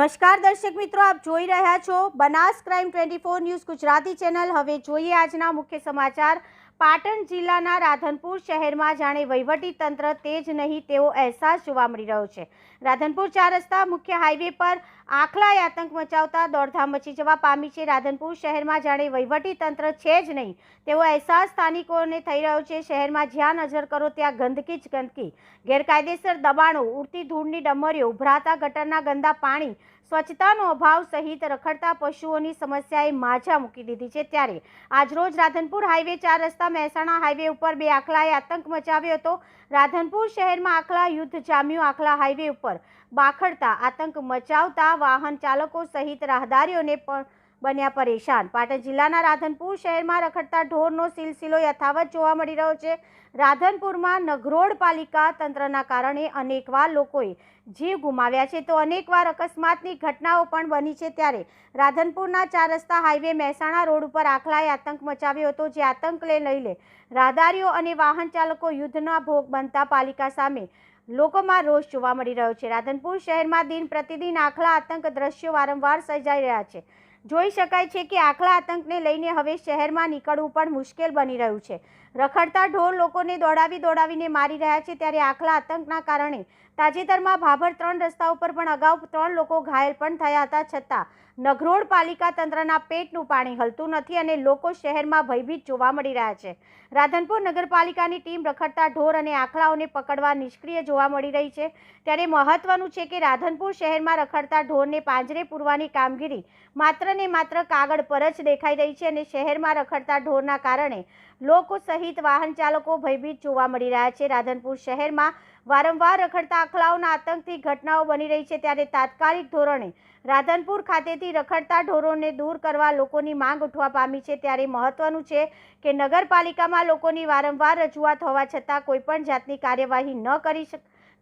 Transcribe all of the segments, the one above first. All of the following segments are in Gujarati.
નમસ્કાર દર્શક મિત્રો, આપ જોઈ રહ્યા છો Banas crime 24 news Gujarati channel. હવે જોઈએ આજના મુખ્ય સમાચાર। પાટણ જિલ્લાના રાધનપુર શહેરમાં જાણે વહીવટી તંત્ર તેજ નહીં તેવો અહેસાસ જોવા મળી રહ્યો છે। રાધનપુર 4 રસ્તા મુખ્ય હાઈવે પર આખલાએ આતંક મચાવતા દોડધામ મચી જવા પામી છે। રાધનપુર શહેરમાં જાણે વહીવટી તંત્ર છે જ નહીં તેવો અહેસાસ સ્થાનિકોને થઈ રહ્યો છે। શહેરમાં જ્યાં નજર કરો ત્યાં ગંદકી જ ગંદકી, ગેરકાયદેસર દબાણો, ઉડતી ધૂળની ડમરીઓ, ઉભરાતા ગટરના ગંદા પાણી, સ્વચ્છતાનો અભાવ સહિત રખડતા પશુઓની સમસ્યાએ માઝા મૂકી દીધી છે। ત્યારે આજરોજ રાધનપુર હાઈવે 4 રસ્તા મહેસાણા હાઈવે ઉપર 2 આખલાએ આતંક મચાવ્યો હતો। રાધનપુર શહેરમાં આખલા યુદ્ધ જામ્યું। આખલા હાઈવે ઉપર બાખડતા આતંક મચાવતા વાહન ચાલકો સહિત રાહદારીઓને પણ બન્યા પરેશાન। પાટણ જિલ્લાના રાધનપુર શહેરમાં રખડતા ઢોરનો સિલસિલો યથાવત જોવા મળી રહ્યો છે। રાધનપુરમાં નગરોડ પાલિકા તંત્રના કારણે અનેકવાર લોકોએ જીવ ગુમાવ્યા છે તો અનેકવાર અકસ્માતની ઘટનાઓ પણ બની છે। ત્યારે રાધનપુરના 4 રસ્તા હાઈવે મહેસાણા રોડ ઉપર આખલાએ આતંક મચાવ્યો હતો, જે આતંકને લઈને રાહદારીઓ અને વાહન ચાલકો યુદ્ધના ભોગ બનતા પાલિકા સામે લોકોમાં રોષ જોવા મળી રહ્યો છે। રાધનપુર શહેરમાં દિન પ્રતિદિન આખલા આતંક દ્રશ્યો વારંવાર સર્જાઈ રહ્યા છે। જોઈ શકાય છે કે આખલા આતંકને લઈને હવે શહેરમાં નીકળવું પણ મુશ્કેલ બની રહ્યું છે। રખડતા ઢોર લોકોને દોડાવીને મારી રહ્યા છે। ત્યારે આખલા આતંકના કારણે તાજેતરમાં ભાભર 3 રસ્તા ઉપર પણ અગાઉ 3 લોકો ઘાયલ પણ થયા હતા, છતાં નગરોડ પાલિકા તંત્રના પેટનું પાણી હલતું નથી અને લોકો શહેરમાં ભયભીત જોવા મળી રહ્યા છે। રાધનપુર નગરપાલિકાની ટીમ રખડતા ઢોર અને આખલાઓને પકડવા નિષ્ક્રિય જોવા મળી રહી છે। ત્યારે મહત્વનું છે કે રાધનપુર શહેરમાં રખડતા ઢોરને પાંજરે પૂરવાની કામગીરી માત્ર ને માત્ર કાગળ પર જ દેખાઈ રહી છે અને શહેરમાં રખડતા ઢોરના કારણે લોકો સહિત વાહન ચાલકો ભયભીત જોવા મળી રહ્યા છે। રાધનપુર શહેરમાં વારંવાર રખડતા આખલાઓના આતંકથી ઘટનાઓ બની રહી છે। ત્યારે તાત્કાલિક ધોરણે રાધનપુર ખાતેથી રખડતા ઢોરોને દૂર કરવા લોકોની માંગ ઉઠવા પામી છે। ત્યારે મહત્વનું છે કે નગરપાલિકામાં લોકોની વારંવાર રજૂઆત હોવા છતાં કોઈપણ જાતની કાર્યવાહી ન કરી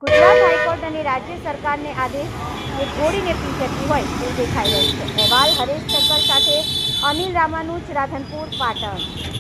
ગુજરાત હાઈકોર્ટ અને રાજ્ય સરકારને આદેશ ઘોડીને પી જતી હોય તેવું દેખાઈ રહ્યું છે। અહેવાલ હરેશ ઠક્કર સાથે અનિલ રામાનુજ, રાધનપુર, પાટણ।